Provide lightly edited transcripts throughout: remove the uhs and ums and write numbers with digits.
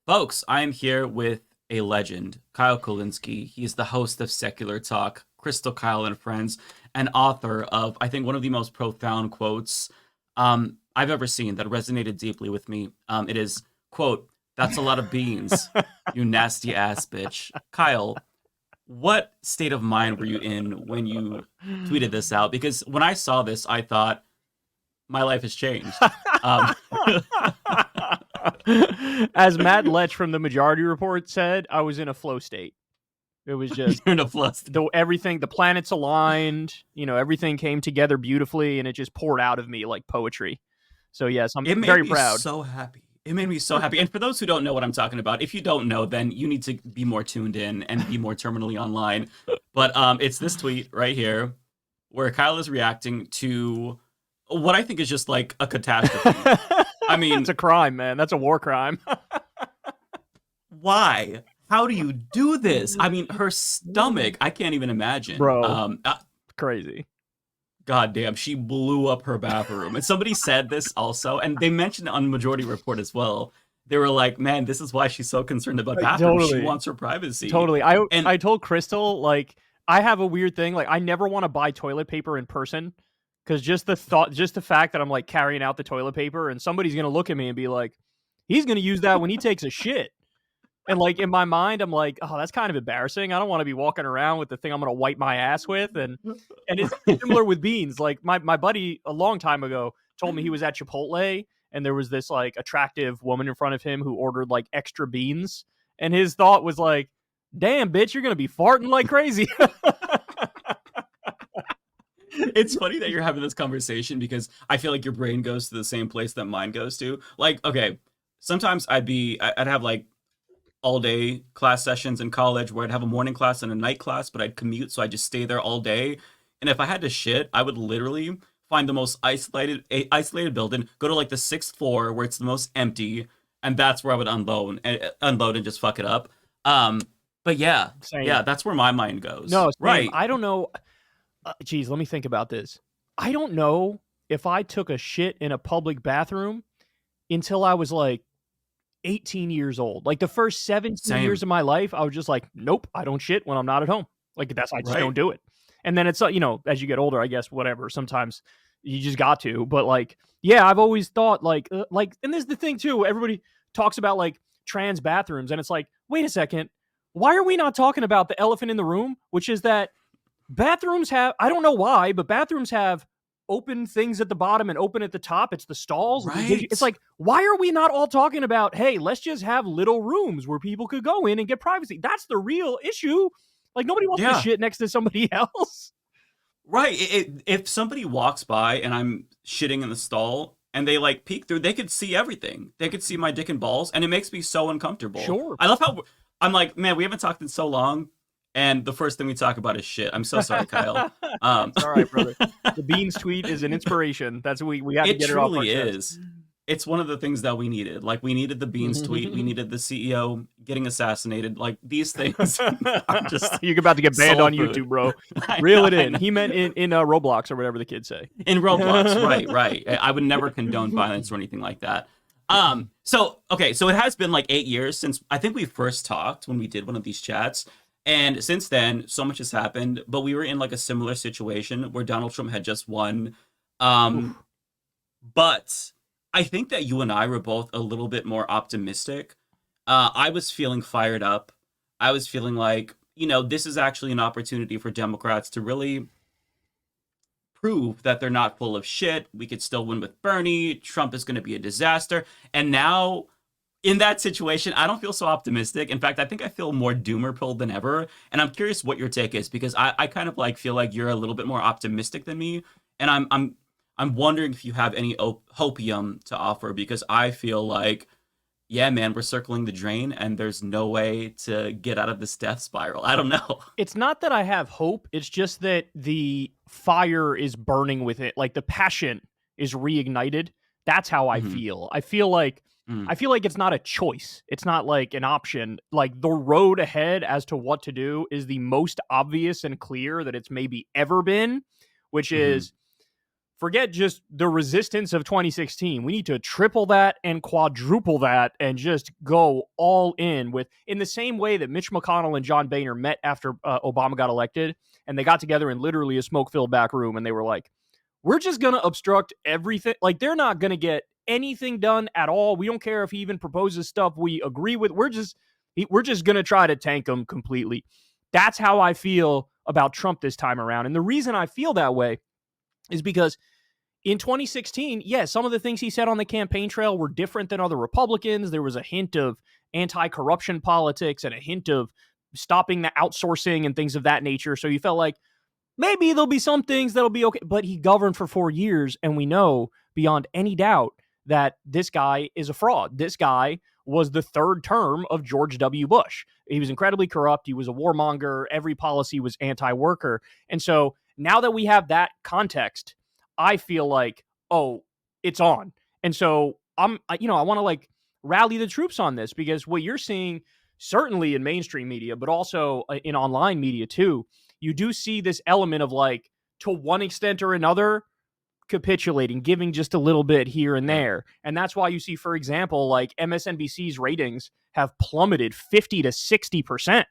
Folks, I am here with a legend, Kyle Kulinski. He's the host of Secular Talk, Crystal Kyle and Friends, and author of, I think, one of the most profound quotes I've ever seen that resonated deeply with me. It is, quote, "That's a lot of beans, you nasty ass bitch." Kyle, what state of mind were you in when you tweeted this out? Because when I saw this, I thought, my life has changed. Um, As Matt Lech from the Majority Report said, I was in a flow state. It was just you're in a fluster. the planets aligned, everything came together beautifully, and it just poured out of me like poetry. So yes, I'm It made very me proud. so happy. It made me so happy. And for those who don't know what I'm talking about, if you don't know, then you need to be more tuned in and be more terminally online. But it's this tweet right here where Kyle is reacting to what I think is just like a catastrophe. I mean, it's a crime, man. That's a war crime. why? How do you do this? I mean, her stomach, I can't even imagine. Bro. Crazy. God damn, she blew up her bathroom. And somebody said this also, and they mentioned it on Majority Report as well. They were like, man, this is why she's so concerned about bathrooms. Totally. She wants her privacy. Totally. I told Crystal, like, I have a weird thing. Like, I never want to buy toilet paper in person because just the fact that I'm like carrying out the toilet paper and somebody's going to look at me and be like, he's going to use that when he takes a shit. And like in my mind, I'm like, oh, that's kind of embarrassing. I don't want to be walking around with the thing I'm going to wipe my ass with. And it's similar with beans. Like my buddy a long time ago told me he was at Chipotle and there was this like attractive woman in front of him who ordered like extra beans. And his thought was like, damn, bitch, you're going to be farting like crazy. It's funny that you're having this conversation because I feel like your brain goes to the same place that mine goes to. Like, okay, sometimes I'd have like all day class sessions in college where I'd have a morning class and a night class, but I'd commute, so I'd just stay there all day. And if I had to shit, I would literally find the most isolated building, go to like the sixth floor where it's the most empty, and that's where I would unload and just fuck it up. But yeah, Same. Yeah, that's where my mind goes. No, same. Right. I don't know. Geez, let me think about this. I don't know if I took a shit in a public bathroom until I was like 18 years old. Like the first 17 years of my life, I was just like, nope, I don't shit when I'm not at home. Like I just don't do it. And then it's as you get older, I guess, whatever, sometimes you just got to, but like, yeah, I've always thought like, and there's the thing too, everybody talks about like trans bathrooms and it's like, wait a second, why are we not talking about the elephant in the room, which is that bathrooms have, I don't know why, but bathrooms have open things at the bottom and open at the top. It's the stalls. Right. It's like, why are we not all talking about, hey, let's just have little rooms where people could go in and get privacy? That's the real issue. Like nobody wants to shit next to somebody else. Right. If somebody walks by and I'm shitting in the stall and they like peek through, they could see everything. They could see my dick and balls, and it makes me so uncomfortable. Sure. I love how I'm like, man, we haven't talked in so long, and the first thing we talk about is shit. I'm so sorry, Kyle. It's all right, brother. The Beans tweet is an inspiration. That's we have to get it off our chest. It truly is. It's one of the things that we needed. Like, we needed the Beans tweet. We needed the CEO getting assassinated. Like, these things are just... You're about to get banned on YouTube, bro. Reel it in. He meant in Roblox or whatever the kids say. In Roblox, right. I would never condone violence or anything like that. So it has been like 8 years since I think we first talked when we did one of these chats. And since then, so much has happened. But we were in like a similar situation where Donald Trump had just won. But I think that you and I were both a little bit more optimistic. I was feeling fired up. I was feeling like, this is actually an opportunity for Democrats to really prove that they're not full of shit. We could still win with Bernie. Trump is going to be a disaster. And now, in that situation, I don't feel so optimistic. In fact, I think I feel more doomer-pilled than ever. And I'm curious what your take is, because I kind of like feel like you're a little bit more optimistic than me. And I'm wondering if you have any hopium to offer, because I feel like, yeah, man, we're circling the drain and there's no way to get out of this death spiral. I don't know. It's not that I have hope. It's just that the fire is burning with it. Like the passion is reignited. That's how I feel. I feel like it's not a choice. It's not like an option. Like the road ahead as to what to do is the most obvious and clear that it's maybe ever been, which is forget just the resistance of 2016. We need to triple that and quadruple that and just go all in the same way that Mitch McConnell and John Boehner met after Obama got elected, and they got together in literally a smoke-filled back room, and they were like, we're just going to obstruct everything. Like, they're not going to get anything done at all. We don't care if he even proposes stuff we agree with. We're just going to try to tank him completely. That's how I feel about Trump this time around. And the reason I feel that way is because in 2016, some of the things he said on the campaign trail were different than other Republicans. There was a hint of anti-corruption politics and a hint of stopping the outsourcing and things of that nature. So you felt like maybe there'll be some things that'll be okay. But he governed for 4 years, and we know beyond any doubt that this guy is a fraud. This guy was the third term of George W. Bush. He was incredibly corrupt. He was a warmonger. Every policy was anti-worker. And so now that we have that context, I feel like, oh, it's on. And so I want to like rally the troops on this, because what you're seeing certainly in mainstream media, but also in online media too, you do see this element of like, to one extent or another, capitulating, giving just a little bit here and there. And that's why you see, for example, like MSNBC's ratings have plummeted 50 to 60%.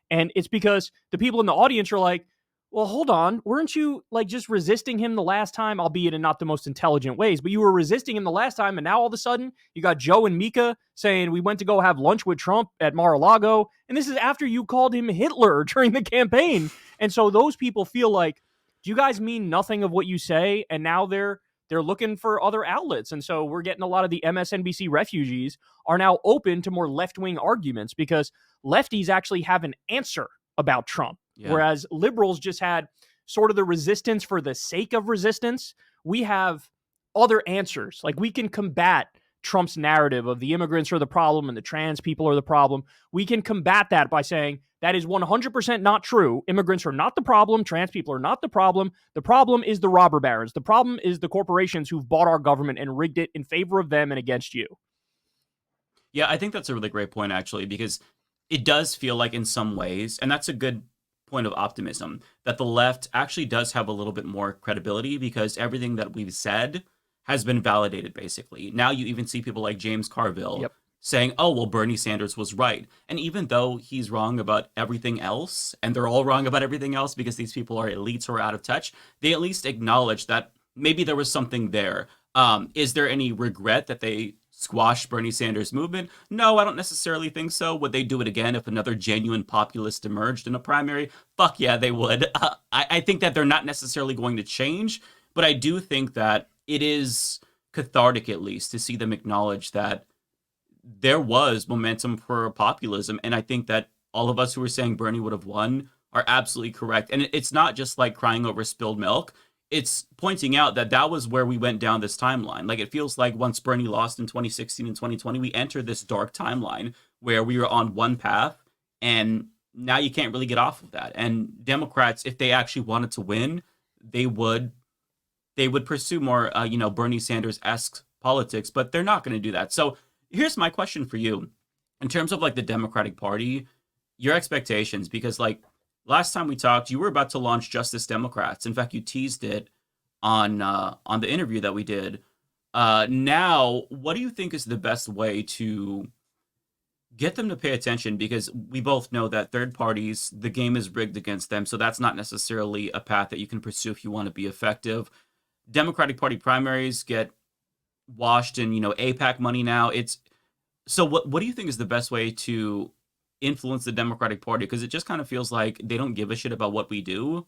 And it's because the people in the audience are like, well, hold on, weren't you like just resisting him the last time, albeit in not the most intelligent ways, but you were resisting him the last time, and now all of a sudden you got Joe and Mika saying we went to go have lunch with Trump at Mar-a-Lago, and this is after you called him Hitler during the campaign. And so those people feel like, do you guys mean nothing of what you say? And now they're looking for other outlets. And so we're getting a lot of the MSNBC refugees are now open to more left-wing arguments, because lefties actually have an answer about Trump. Yeah. Whereas liberals just had sort of the resistance for the sake of resistance. We have other answers. Like, we can combat Trump's narrative of the immigrants are the problem and the trans people are the problem. We can combat that by saying that is 100% not true. Immigrants are not the problem. Trans people are not the problem. The problem is the robber barons. The problem is the corporations who've bought our government and rigged it in favor of them and against you. Yeah, I think that's a really great point, actually, because it does feel like in some ways, and that's a good point of optimism, that the left actually does have a little bit more credibility, because everything that we've said has been validated, basically. Now you even see people like James Carville saying, oh, well, Bernie Sanders was right. And even though he's wrong about everything else, and they're all wrong about everything else because these people are elites who are out of touch, they at least acknowledge that maybe there was something there. Is there any regret that they squash Bernie Sanders' movement? No, I don't necessarily think so. Would they do it again if another genuine populist emerged in a primary? Fuck yeah, they would. I think that they're not necessarily going to change, but I do think that it is cathartic, at least, to see them acknowledge that there was momentum for populism. And I think that all of us who are saying Bernie would have won are absolutely correct. And it's not just like crying over spilled milk. It's pointing out that that was where we went down this timeline. Like, it feels like once Bernie lost in 2016 and 2020, we entered this dark timeline where we were on one path, and now you can't really get off of that. And Democrats, if they actually wanted to win, they would pursue more, Bernie Sanders-esque politics, but they're not going to do that. So here's my question for you. In terms of like the Democratic Party, your expectations, because like, last time we talked, you were about to launch Justice Democrats. In fact, you teased it on the interview that we did. Now, what do you think is the best way to get them to pay attention? Because we both know that third parties, the game is rigged against them. So that's not necessarily a path that you can pursue if you want to be effective. Democratic Party primaries get washed in, AIPAC money now. So what do you think is the best way to influence the Democratic Party? Because it just kind of feels like they don't give a shit about what we do.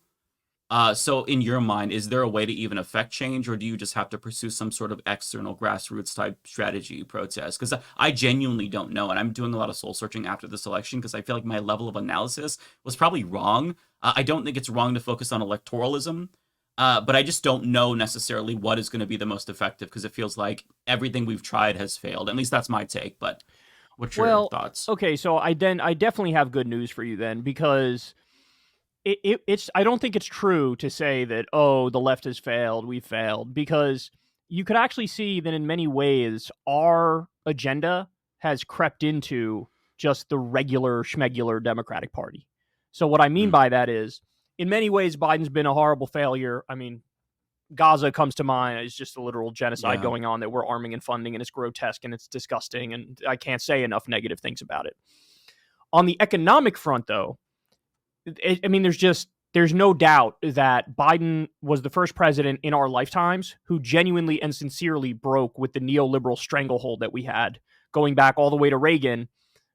So in your mind, is there a way to even affect change, or do you just have to pursue some sort of external grassroots type strategy protest? Because I genuinely don't know, and I'm doing a lot of soul searching after this election because I feel like my level of analysis was probably wrong. I don't think it's wrong to focus on electoralism, but I just don't know necessarily what is going to be the most effective, because it feels like everything we've tried has failed. At least that's my take, but what's your thoughts? Okay, so I definitely have good news for you then, because it's I don't think it's true to say that, oh, the left has failed, we failed, because you could actually see that in many ways our agenda has crept into just the regular schmegular Democratic Party. So what I mean by that is, in many ways, Biden's been a horrible failure. I mean, Gaza comes to mind as just a literal genocide Yeah. going on that we're arming and funding, and it's grotesque and it's disgusting, and I can't say enough negative things about it. On the economic front, though, I mean, there's no doubt that Biden was the first president in our lifetimes who genuinely and sincerely broke with the neoliberal stranglehold that we had going back all the way to Reagan,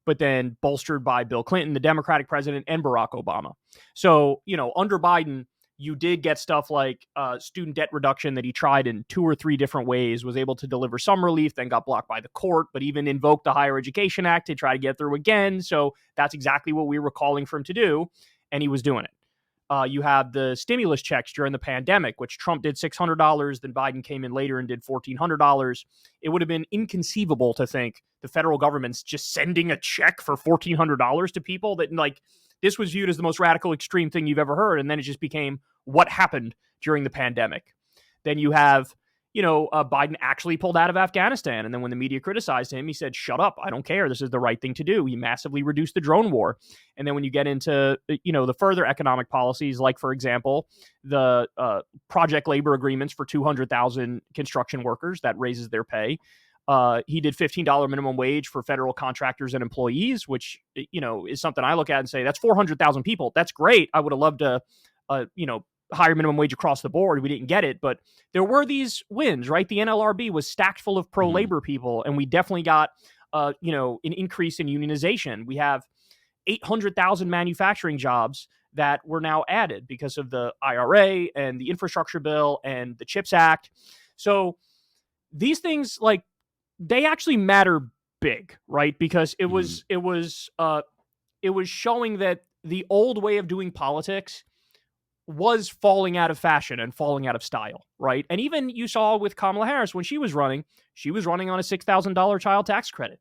but then bolstered by Bill Clinton, the Democratic president, and Barack Obama. So, under Biden, you did get stuff like student debt reduction that he tried in 2 or 3 different ways, was able to deliver some relief, then got blocked by the court, but even invoked the Higher Education Act to try to get through again. So that's exactly what we were calling for him to do, and he was doing it. You have the stimulus checks during the pandemic, which Trump did $600, then Biden came in later and did $1,400. It would have been inconceivable to think the federal government's just sending a check for $1,400 to people. That, like, this was viewed as the most radical extreme thing you've ever heard, and then it just became what happened during the pandemic. Then you have, Biden actually pulled out of Afghanistan, and then when the media criticized him, he said, "Shut up, I don't care. This is the right thing to do." He massively reduced the drone war. And then when you get into, the further economic policies, like, for example, the project labor agreements for 200,000 construction workers, that raises their pay. He did $15 minimum wage for federal contractors and employees, which, is something I look at and say, that's 400,000 people. That's great. I would have loved to, higher minimum wage across the board. We didn't get it, but there were these wins, right? The NLRB was stacked full of pro-labor people, and we definitely got, an increase in unionization. We have 800,000 manufacturing jobs that were now added because of the IRA and the infrastructure bill and the CHIPS Act. So these things, like, they actually matter big, right? Because it was showing that the old way of doing politics was falling out of fashion and falling out of style, right? And even you saw with Kamala Harris when she was running on a $6,000 child tax credit.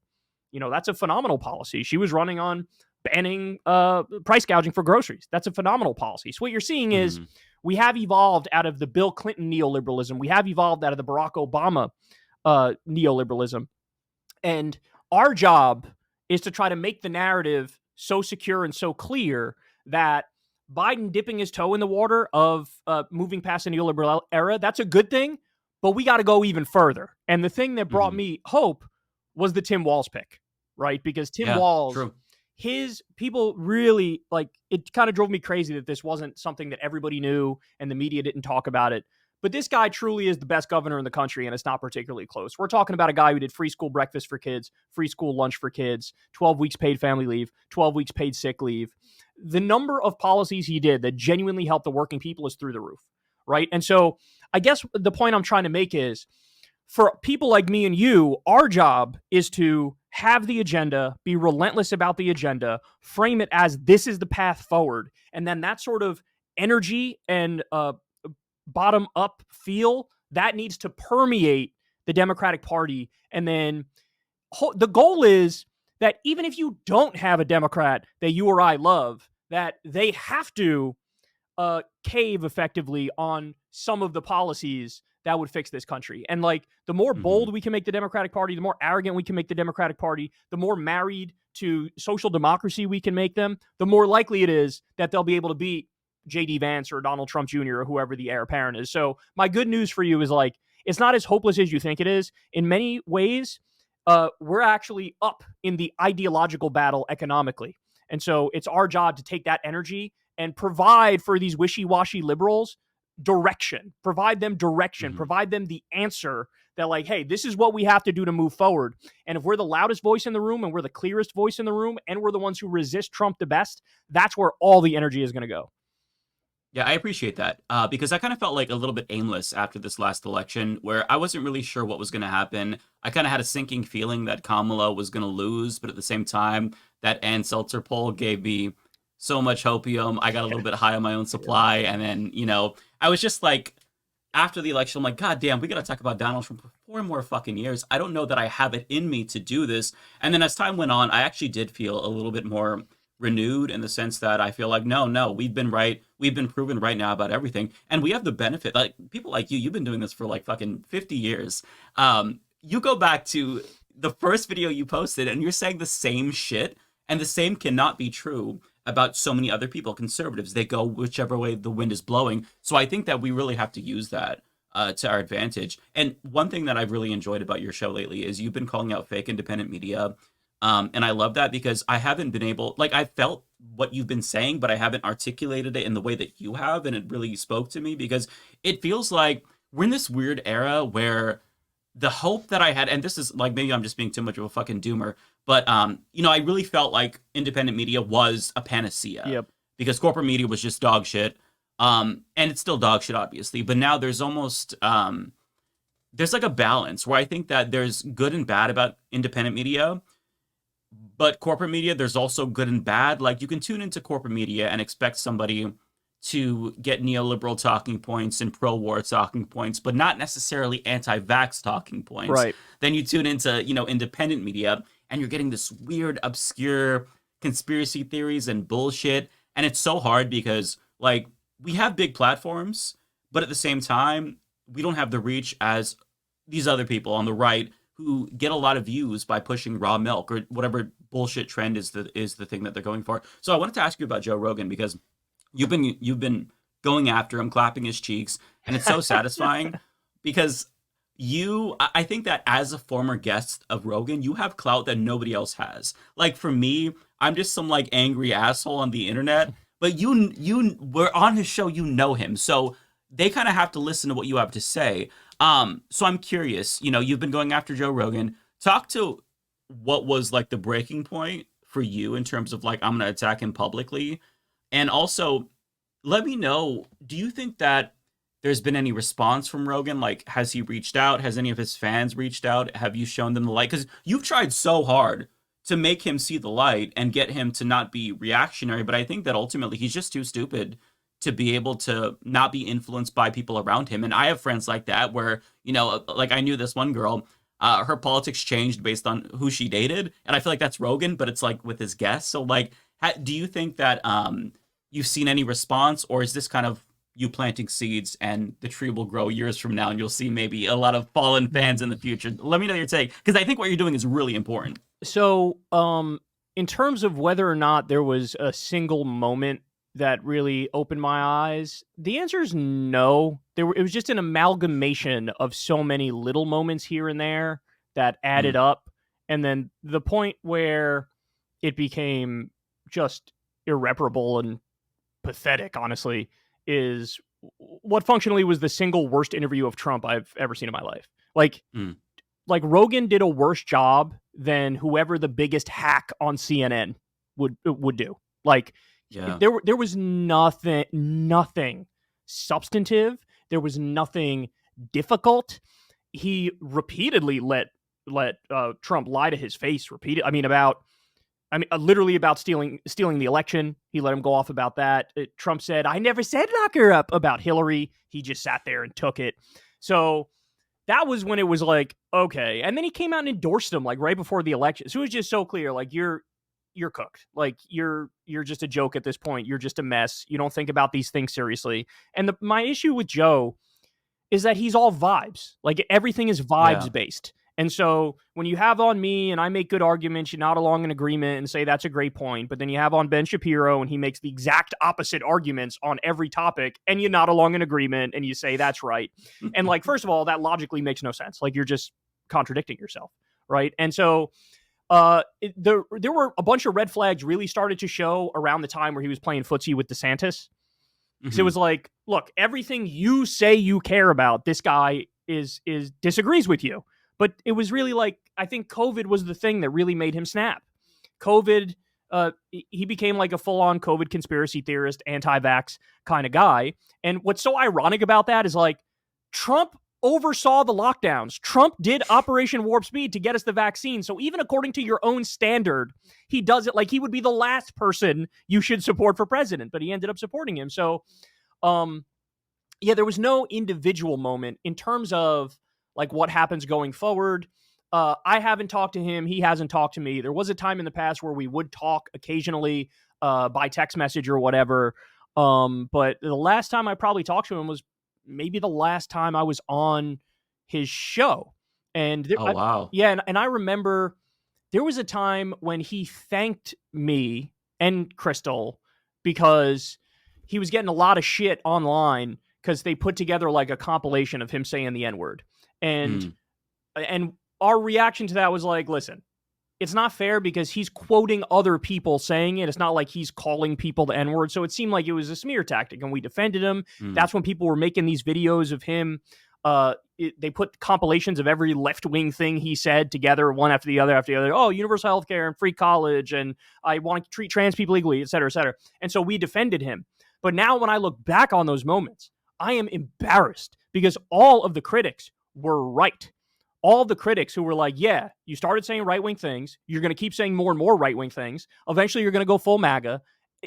That's a phenomenal policy. She was running on banning price gouging for groceries. That's a phenomenal policy. So what you're seeing is we have evolved out of the Bill Clinton neoliberalism. We have evolved out of the Barack Obama neoliberalism. And our job is to try to make the narrative so secure and so clear that Biden dipping his toe in the water of moving past the neoliberal era, that's a good thing, but we got to go even further. And the thing that brought me hope was the Tim Walz pick, right? Because Tim Walz, true. His people really, like, it kind of drove me crazy that this wasn't something that everybody knew and the media didn't talk about it. But this guy truly is the best governor in the country, and it's not particularly close. We're talking about a guy who did free school breakfast for kids, free school lunch for kids, 12 weeks paid family leave, 12 weeks paid sick leave. The number of policies he did that genuinely helped the working people is through the roof, right? And so I guess the point I'm trying to make is, for people like me and you, our job is to have the agenda, be relentless about the agenda, frame it as this is the path forward, and then that sort of energy and bottom-up feel, that needs to permeate the Democratic Party. And then the goal is that even if you don't have a Democrat that you or I love, that they have to cave effectively on some of the policies that would fix this country. And, like, the more bold we can make the Democratic Party, the more arrogant we can make the Democratic Party, the more married to social democracy we can make them, the more likely it is that they'll be able to beat J.D. Vance or Donald Trump Jr. or whoever the heir apparent is. So my good news for you is, like, it's not as hopeless as you think it is. In many ways, we're actually up in the ideological battle economically. And so it's our job to take that energy and provide for these wishy-washy liberals direction, provide them the answer that, like, hey, this is what we have to do to move forward. And if we're the loudest voice in the room and we're the clearest voice in the room and we're the ones who resist Trump the best, that's where all the energy is going to go. Yeah, I appreciate that because I kind of felt like a little bit aimless after this last election where I wasn't really sure what was going to happen. I kind of had a sinking feeling that Kamala was going to lose, but at the same time, that Ann Seltzer poll gave me so much hopium. I got a little bit high on my own supply. And then, I was just like, after the election, I'm like, God damn, we got to talk about Donald Trump for 4 more fucking years. I don't know that I have it in me to do this. And then as time went on, I actually did feel a little bit more renewed in the sense that I feel like, no, we've been right. We've been proven right now about everything. And we have the benefit, like people like you've been doing this for like fucking 50 years. You go back to the first video you posted and you're saying the same shit, and the same cannot be true about so many other people, conservatives. They go whichever way the wind is blowing. So I think that we really have to use that to our advantage. And one thing that I've really enjoyed about your show lately is you've been calling out fake independent media. And I love that because I haven't been able, like, I felt what you've been saying, but I haven't articulated it in the way that you have. And it really spoke to me because it feels like we're in this weird era where the hope that I had, and this is like maybe I'm just being too much of a fucking doomer, but I really felt like independent media was a panacea Yep. because corporate media was just dog shit. And it's still dog shit, obviously, but now there's almost there's like a balance where I think that there's good and bad about independent media, but corporate media, there's also good and bad. Like you can tune into corporate media and expect somebody to get neoliberal talking points and pro-war talking points, but not necessarily anti-vax talking points. Right. Then you tune into, independent media and you're getting this weird, obscure conspiracy theories and bullshit. And it's so hard because like we have big platforms, but at the same time, we don't have the reach as these other people on the right who get a lot of views by pushing raw milk or whatever bullshit trend is the thing that they're going for. So I wanted to ask you about Joe Rogan because you've been going after him, clapping his cheeks, and it's so satisfying because I think that as a former guest of Rogan, you have clout that nobody else has. Like for me, I'm just some like angry asshole on the internet, but you were on his show, you know him, so they kind of have to listen to what you have to say. So I'm curious, you've been going after Joe Rogan. Talk to what was like the breaking point for you in terms of like I'm gonna attack him publicly, and also let me know, do you think that there's been any response from Rogan? Like, has he reached out? Has any of his fans reached out? Have you shown them the light? Because you've tried so hard to make him see the light and get him to not be reactionary. But I think that ultimately he's just too stupid to be able to not be influenced by people around him. And I have friends like that where, like I knew this one girl, her politics changed based on who she dated. And I feel like that's Rogan, but it's like with his guests. So like, do you think that you've seen any response, or is this kind of you planting seeds and the tree will grow years from now and you'll see maybe a lot of fallen fans in the future? Let me know your take, because I think what you're doing is really important. So, in terms of whether or not there was a single moment that really opened my eyes, the answer is no. It was just an amalgamation of so many little moments here and there that added Mm, up, and then the point where it became just irreparable and pathetic, honestly, is what functionally was the single worst interview of Trump I've ever seen in my life. mm, Like Rogan did a worse job than whoever the biggest hack on CNN would do. Like yeah. there was nothing substantive. There was nothing difficult. He repeatedly let Trump lie to his face. Literally about stealing the election. He let him go off about that. Trump said, "I never said lock her up," about Hillary. He just sat there and took it. So that was when it was like, okay. And then he came out and endorsed him like right before the election. So it was just so clear, like you're cooked. Like you're just a joke at this point. You're just a mess. You don't think about these things seriously. And my issue with Joe is that he's all vibes. Like everything is Yeah. vibes based. And so when you have on me and I make good arguments, you're not along in agreement and say that's a great point. But then you have on Ben Shapiro and he makes the exact opposite arguments on every topic and you're not along in agreement and you say that's right. And like, first of all, that logically makes no sense. Like you're just contradicting yourself. Right. And so there were a bunch of red flags really started to show around the time where he was playing footsie with DeSantis. So it Mhm. was like, look, everything you say you care about, this guy is disagrees with you. But it was really like, I think COVID was the thing that really made him snap. COVID, he became like a full-on COVID conspiracy theorist, anti-vax kind of guy. And what's so ironic about that is like, Trump oversaw the lockdowns. Trump did Operation Warp Speed to get us the vaccine. So even according to your own standard, he does it like he would be the last person you should support for president, but he ended up supporting him. So, yeah, there was no individual moment in terms of like what happens going forward. I haven't talked to him. He hasn't talked to me. There was a time in the past where we would talk occasionally by text message or whatever. But the last time I probably talked to him was maybe the last time I was on his show. And Oh wow. yeah, and I remember there was a time when he thanked me and Crystal because he was getting a lot of shit online because they put together like a compilation of him saying the N-word. And Mm. and our reaction to that was like, listen, it's not fair because he's quoting other people saying it. It's not like he's calling people the N-word. So it seemed like it was a smear tactic, and we defended him. Mm. That's when people were making these videos of him. They put compilations of every left-wing thing he said together, one after the other after the other. Oh, universal healthcare and free college, and I want to treat trans people equally, et cetera, et cetera. And so we defended him. But now when I look back on those moments, I am embarrassed because all of the critics were right. All the critics who were like, yeah, you started saying right-wing things. You're going to keep saying more and more right-wing things. Eventually, you're going to go full MAGA.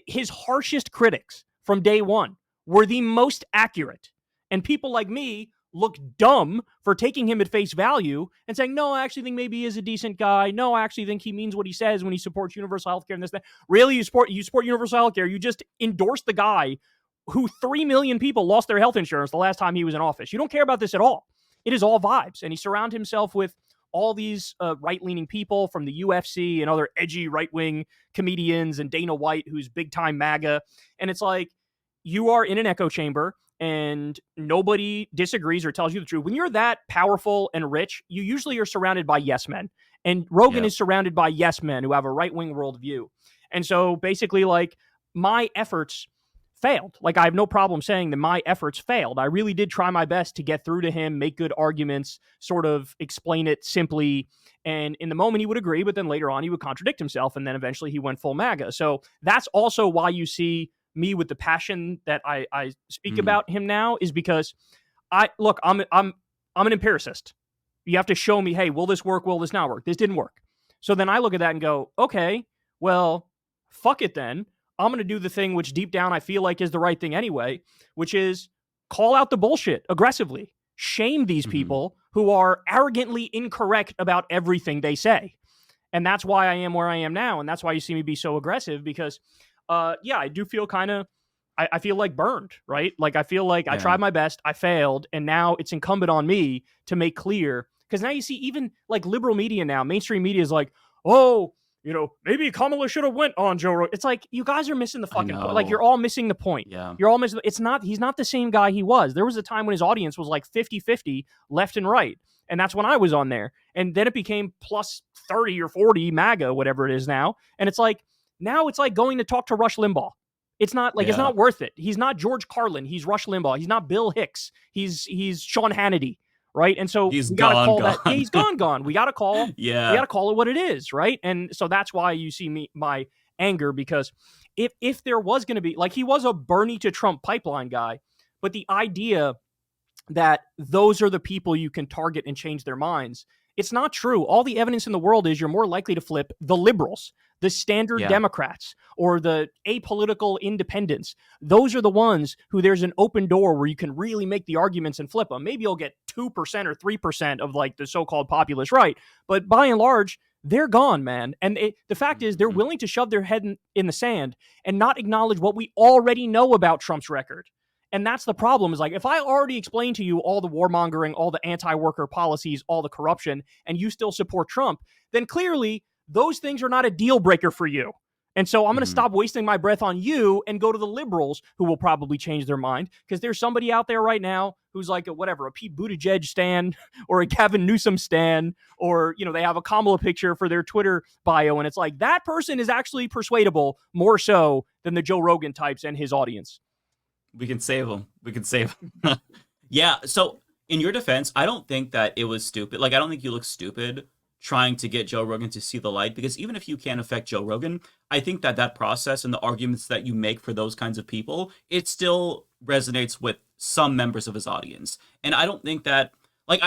His harshest critics from day one were the most accurate. And people like me look dumb for taking him at face value and saying, no, I actually think maybe he is a decent guy. No, I actually think he means what he says when he supports universal healthcare and this, that. Really, you support universal healthcare. You just endorsed the guy who 3 million people lost their health insurance the last time he was in office. You don't care about this at all. It is all vibes. And he surrounds himself with all these right-leaning people from the UFC and other edgy right-wing comedians and Dana White, who's big-time MAGA. And it's like, you are in an echo chamber and nobody disagrees or tells you the truth. When you're that powerful and rich, you usually are surrounded by yes men. And Rogan is surrounded by yes men who have a right-wing worldview. And so basically, like, my efforts failed. Like, I have no problem saying that my efforts failed. I really did try my best to get through to him, make good arguments, sort of explain it simply. And in the moment, he would agree, but then later on, he would contradict himself. And then eventually he went full MAGA. So that's also why you see me with the passion that I speak about him now, is because I'm an empiricist. You have to show me, hey, will this work? Will this not work? This didn't work. So then I look at that and go, okay, well, fuck it then. I'm going to do the thing which deep down I feel like is the right thing anyway, which is call out the bullshit aggressively. Shame these people who are arrogantly incorrect about everything they say. And that's why I am where I am now. And that's why you see me be so aggressive, because, I do feel kind of, I feel like burned, right? Like, I feel like I tried my best, I failed, and now it's incumbent on me to make clear. Because now you see even like liberal media now, mainstream media is like, oh, maybe Kamala should have went on Joe Rogan. It's like, you guys are missing the fucking point. Like, you're all missing the point. Yeah. You're all missing. He's not the same guy he was. There was a time when his audience was like 50-50 left and right. And that's when I was on there. And then it became plus 30 or 40 MAGA, whatever it is now. And it's like, now it's like going to talk to Rush Limbaugh. It's not like, it's not worth it. He's not George Carlin. He's Rush Limbaugh. He's not Bill Hicks. He's Sean Hannity. Right. And so he's we got to call gone. that. Yeah, he's gone. We got to call. We got to call it what it is. Right. And so that's why you see my anger, because if there was going to be, like, he was a Bernie to Trump pipeline guy, but the idea that those are the people you can target and change their minds, it's not true. All the evidence in the world is you're more likely to flip the liberals, the standard Democrats, or the apolitical independents. Those are the ones who there's an open door where you can really make the arguments and flip them. Maybe you'll get 2% or 3% of like the so-called populist right, but by and large, they're gone, man. And the fact is, they're willing to shove their head in the sand and not acknowledge what we already know about Trump's record. And that's the problem, is like, if I already explained to you all the warmongering, all the anti-worker policies, all the corruption, and you still support Trump, then clearly those things are not a deal breaker for you. And so I'm going to stop wasting my breath on you and go to the liberals, who will probably change their mind, because there's somebody out there right now who's like a Pete Buttigieg stan or a Gavin Newsom stan, or, they have a Kamala picture for their Twitter bio. And it's like, that person is actually persuadable more so than the Joe Rogan types and his audience. We can save them. Yeah. So in your defense, I don't think that it was stupid. Like, I don't think you look stupid trying to get Joe Rogan to see the light, because even if you can't affect Joe Rogan, I think that process and the arguments that you make for those kinds of people, it still resonates with some members of his audience. And I don't think that, like,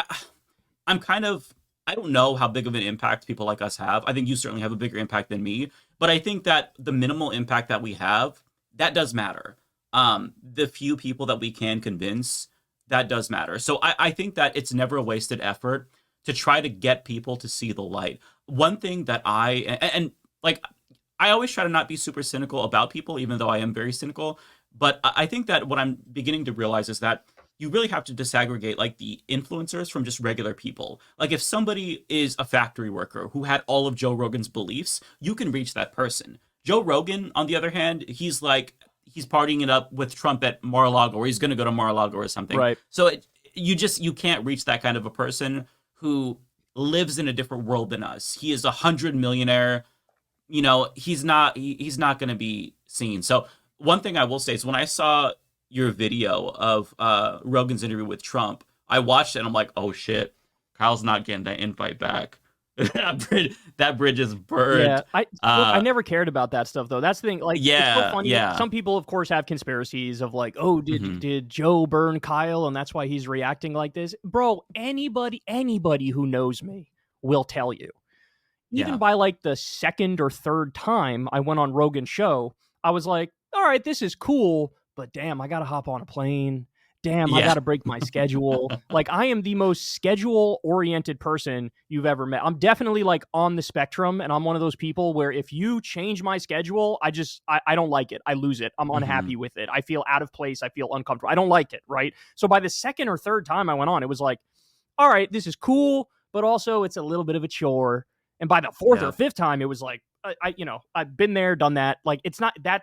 I don't know how big of an impact people like us have. I think you certainly have a bigger impact than me, but I think that the minimal impact that we have, that does matter. The few people that we can convince, that does matter. So I think that it's never a wasted effort to try to get people to see the light. One thing that I always try to not be super cynical about people, even though I am very cynical, but I think that what I'm beginning to realize is that you really have to disaggregate like the influencers from just regular people. Like, if somebody is a factory worker who had all of Joe Rogan's beliefs, you can reach that person. Joe Rogan, on the other hand, he's he's partying it up with Trump at Mar-a-Lago, or he's going to go to Mar-a-Lago or something. Right. So you can't reach that kind of a person who lives in a different world than us. He is 100 millionaire. He's not going to be seen. So one thing I will say is when I saw your video of Rogan's interview with Trump, I watched it and I'm like, oh shit, Kyle's not getting that invite back. that bridge is burned. Yeah, I never cared about that stuff though. That's the thing. Like, it's so funny. Yeah. Some people, of course, have conspiracies of like, oh, did Joe burn Kyle, and that's why he's reacting like this, bro? Anybody who knows me will tell you. Even by like the second or third time I went on Rogan's show, I was like, all right, this is cool, but damn, I gotta hop on a plane. Damn, I gotta break my schedule. Like, I am the most schedule-oriented person you've ever met. I'm definitely like on the spectrum, and I'm one of those people where if you change my schedule, I don't like it. I lose it. I'm unhappy with it. I feel out of place. I feel uncomfortable. I don't like it, right? So by the second or third time I went on, it was like, all right, this is cool, but also it's a little bit of a chore. And by the fourth or fifth time, it was like, I've been there, done that. Like, it's not that.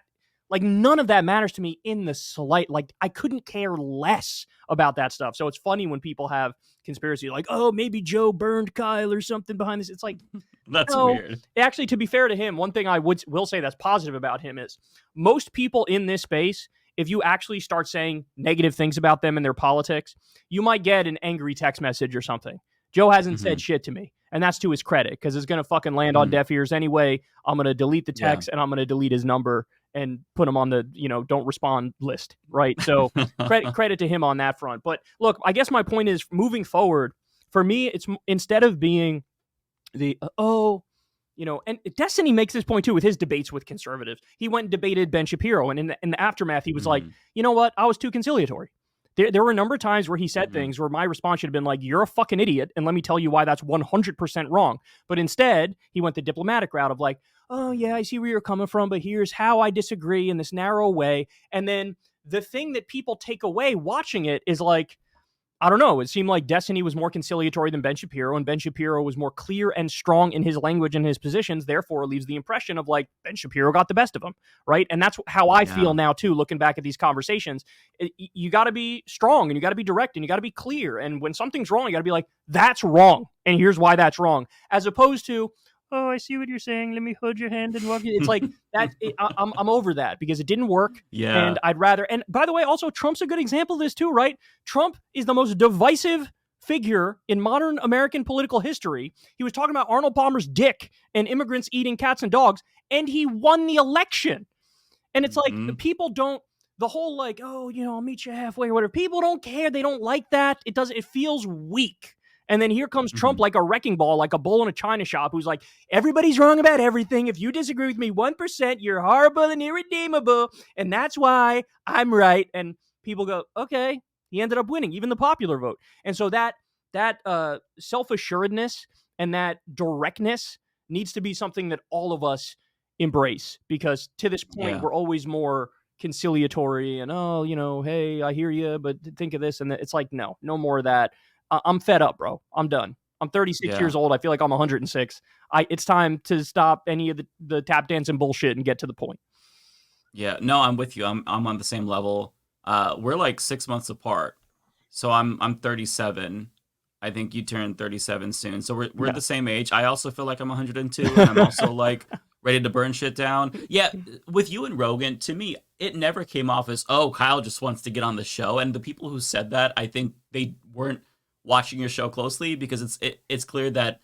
Like, none of that matters to me in the slight. Like, I couldn't care less about that stuff. So it's funny when people have conspiracy like, oh, maybe Joe burned Kyle or something behind this. It's like, that's weird. Actually, to be fair to him, one thing I will say that's positive about him is most people in this space, if you actually start saying negative things about them and their politics, you might get an angry text message or something. Joe hasn't said shit to me. And that's to his credit, because it's going to fucking land on deaf ears anyway. I'm going to delete the text and I'm going to delete his number and put him on the, don't respond list, right? So credit to him on that front. But look, I guess my point is, moving forward, for me, it's instead of being the, and Destiny makes this point too with his debates with conservatives. He went and debated Ben Shapiro, and in the aftermath, he was like, you know what? I was too conciliatory. There were a number of times where he said things where my response should have been like, you're a fucking idiot, and let me tell you why that's 100% wrong. But instead, he went the diplomatic route of like, oh yeah, I see where you're coming from, but here's how I disagree in this narrow way. And then the thing that people take away watching it is like, I don't know, it seemed like Destiny was more conciliatory than Ben Shapiro, and Ben Shapiro was more clear and strong in his language and his positions, therefore it leaves the impression of like, Ben Shapiro got the best of him, right? And that's how I feel now too, looking back at these conversations. You got to be strong, and you got to be direct, and you got to be clear, and when something's wrong, you got to be like, that's wrong, and here's why that's wrong, as opposed to, oh, I see what you're saying, let me hold your hand and walk you. It's like that. I'm over that because it didn't work. Yeah. And I'd rather, and by the way, also Trump's a good example of this too, right? Trump is the most divisive figure in modern American political history. He was talking about Arnold Palmer's dick and immigrants eating cats and dogs, and he won the election. And it's like, people don't, the whole like, oh, I'll meet you halfway or whatever. People don't care. They don't like that. It feels weak. And then here comes Trump like a wrecking ball, like a bull in a china shop, who's like, everybody's wrong about everything. If you disagree with me 1%, you're horrible and irredeemable. And that's why I'm right. And people go, okay, he ended up winning, even the popular vote. And so that self-assuredness and that directness needs to be something that all of us embrace, because to this point, we're always more conciliatory and, hey, I hear you, but think of this. And it's like, no more of that. I'm fed up, bro. I'm done. I'm 36 years old. I feel like I'm 106. It's time to stop any of the tap dancing bullshit and get to the point. Yeah, no, I'm with you. I'm on the same level. We're like 6 months apart. So I'm 37. I think you turn 37 soon. So we're the same age. I also feel like I'm 102, and I'm also like ready to burn shit down. Yeah, with you and Rogan, to me, it never came off as, oh, Kyle just wants to get on the show. And the people who said that, I think they weren't watching your show closely, because it's clear that,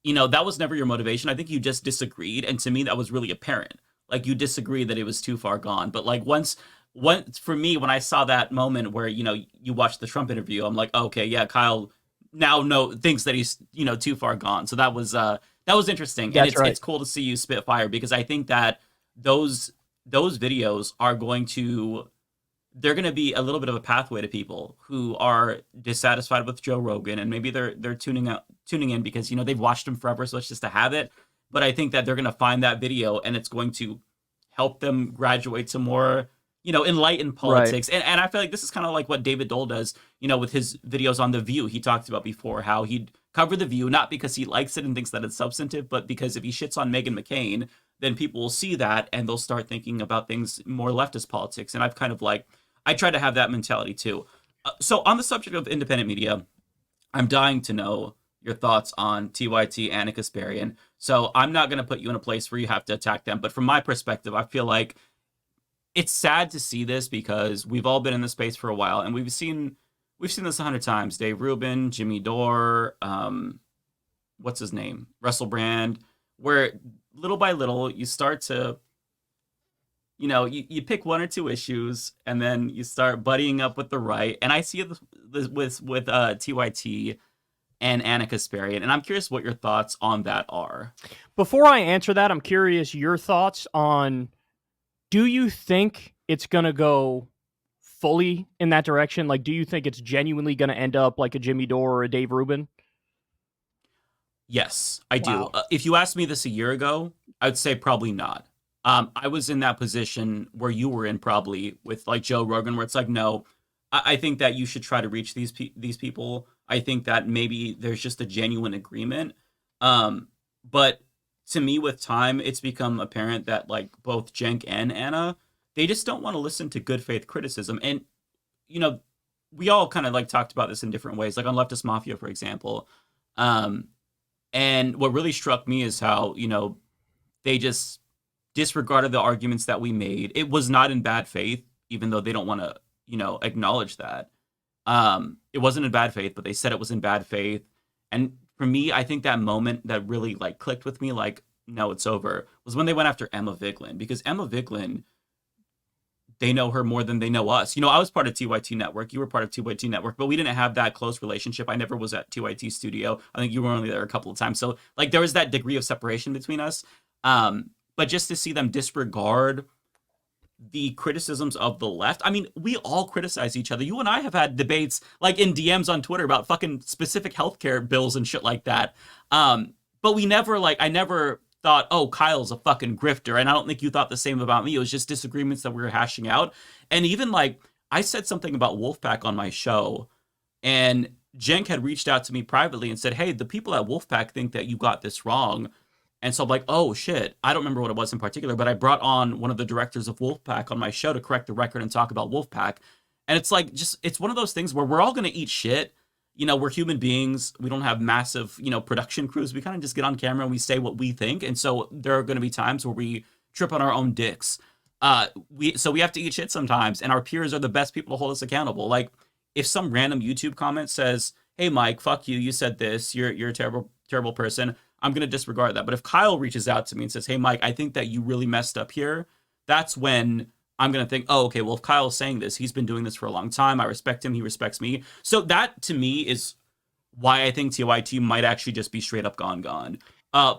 that was never your motivation. I think you just disagreed. And to me, that was really apparent. Like, you disagreed that it was too far gone. But like once for me, when I saw that moment where, you watched the Trump interview, I'm like, okay, yeah, Kyle now thinks that he's, too far gone. So that was interesting. That's and it's cool to see you spit fire, because I think that those videos are they're going to be a little bit of a pathway to people who are dissatisfied with Joe Rogan, and maybe they're tuning in because, they've watched him forever, so it's just a habit. But I think that they're going to find that video, and it's going to help them graduate to more, enlightened politics. Right. And I feel like this is kind of like what David Dole does, with his videos on The View. He talked about before how he'd cover The View, not because he likes it and thinks that it's substantive, but because if he shits on Meghan McCain, then people will see that and they'll start thinking about things more leftist politics. And I've kind of like, I try to have that mentality too. So on the subject of independent media, I'm dying to know your thoughts on TYT and Kasparian. So I'm not going to put you in a place where you have to attack them. But from my perspective, I feel like it's sad to see this because we've all been in the space for a while and we've seen this 100 times. Dave Rubin, Jimmy Dore, what's his name, Russell Brand, where little by little you start to, you pick one or two issues and then you start buddying up with the right. And I see it with TYT and Anna Kasparian, and I'm curious what your thoughts on that are. Before I answer that, I'm curious your thoughts on, do you think it's going to go fully in that direction? Like, do you think it's genuinely going to end up like a Jimmy Dore or a Dave Rubin? Yes, I do. Wow. If you asked me this a year ago, I would say probably not. I was in that position where you were in probably with like Joe Rogan, where it's like, no, I think that you should try to reach these people. I think that maybe there's just a genuine agreement. But to me, with time, it's become apparent that like both Cenk and Anna, they just don't want to listen to good faith criticism. And you know, we all kind of like talked about this in different ways, like on Leftist Mafia, for example. Um, and what really struck me is how, they just disregarded the arguments that we made. It was not in bad faith, even though they don't want to, acknowledge that. It wasn't in bad faith, but they said it was in bad faith. And for me, I think that moment that really like clicked with me, like, no, it's over, was when they went after Emma Vigeland, because Emma Vigeland, they know her more than they know us. I was part of TYT Network. You were part of TYT Network, but we didn't have that close relationship. I never was at TYT Studio. I think you were only there a couple of times. So, like, there was that degree of separation between us. But just to see them disregard the criticisms of the left. I mean, we all criticize each other. You and I have had debates, like, in DMs on Twitter about fucking specific healthcare bills and shit like that. But we never, like, I never thought, oh, Kyle's a fucking grifter. And I don't think you thought the same about me. It was just disagreements that we were hashing out. And even like I said something about Wolfpack on my show, and Cenk had reached out to me privately and said, hey, the people at Wolfpack think that you got this wrong. And so I'm like, oh shit, I don't remember what it was in particular, but I brought on one of the directors of Wolfpack on my show to correct the record and talk about Wolfpack. And it's like, it's one of those things where we're all going to eat shit. We're human beings. We don't have massive, production crews. We kind of just get on camera and we say what we think. And so there are going to be times where we trip on our own dicks. We have to eat shit sometimes. And our peers are the best people to hold us accountable. Like if some random YouTube comment says, hey, Mike, fuck you. You said this. You're a terrible, terrible person. I'm going to disregard that. But if Kyle reaches out to me and says, hey, Mike, I think that you really messed up here, that's when I'm going to think, oh, okay, well, if Kyle's saying this, he's been doing this for a long time. I respect him. He respects me. So that, to me, is why I think TYT might actually just be straight up gone.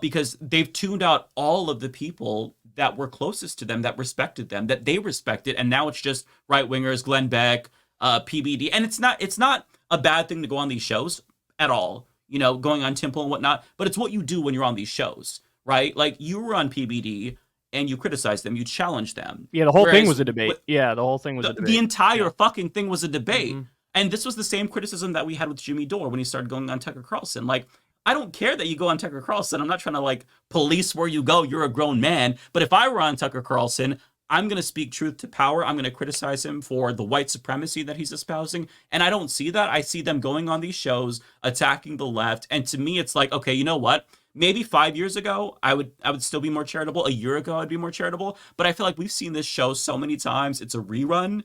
Because they've tuned out all of the people that were closest to them, that respected them, that they respected. And now it's just right-wingers, Glenn Beck, PBD. And it's not a bad thing to go on these shows at all, going on Temple and whatnot. But it's what you do when you're on these shows, right? Like you were on PBD, and you criticize them, you challenge them. Yeah, the whole thing was a debate. The whole thing was a debate. The entire fucking thing was a debate. Mm-hmm. And this was the same criticism that we had with Jimmy Dore when he started going on Tucker Carlson. Like, I don't care that you go on Tucker Carlson. I'm not trying to, like, police where you go. You're a grown man. But if I were on Tucker Carlson, I'm going to speak truth to power. I'm going to criticize him for the white supremacy that he's espousing. And I don't see that. I see them going on these shows, attacking the left. And to me, it's like, okay, you know what? Maybe 5 years ago, I would still be more charitable. A year ago, I'd be more charitable. But I feel like we've seen this show so many times. It's a rerun.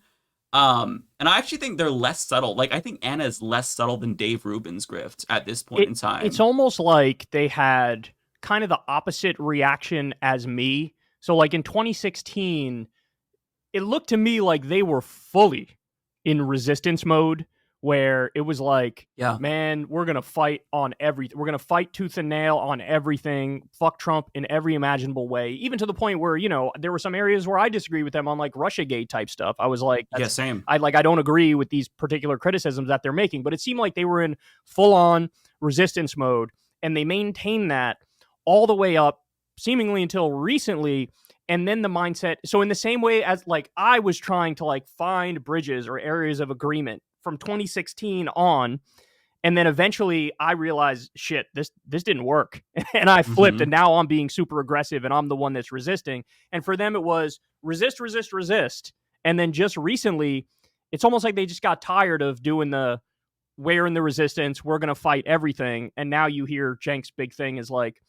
And I actually think they're less subtle. Like, I think Anna is less subtle than Dave Rubin's grift at this point in time. It's almost like they had kind of the opposite reaction as me. So, like, in 2016, it looked to me like they were fully in resistance mode, where it was like, man, we're going to fight on everything. We're going to fight tooth and nail on everything. Fuck Trump in every imaginable way. Even to the point where, there were some areas where I disagree with them on like Russiagate type stuff. I was like, same. I don't agree with these particular criticisms that they're making, but it seemed like they were in full on resistance mode, and they maintained that all the way up seemingly until recently. And then the mindset. So in the same way as like I was trying to like find bridges or areas of agreement from 2016 on, And then eventually I realized, shit, this didn't work. And I flipped, Mm-hmm. and now I'm being super aggressive, and I'm the one that's resisting. And for them, it was resist, resist, resist. And then just recently, it's almost like they just got tired of doing the we're in the resistance, we're going to fight everything. And now you hear Cenk's big thing is like,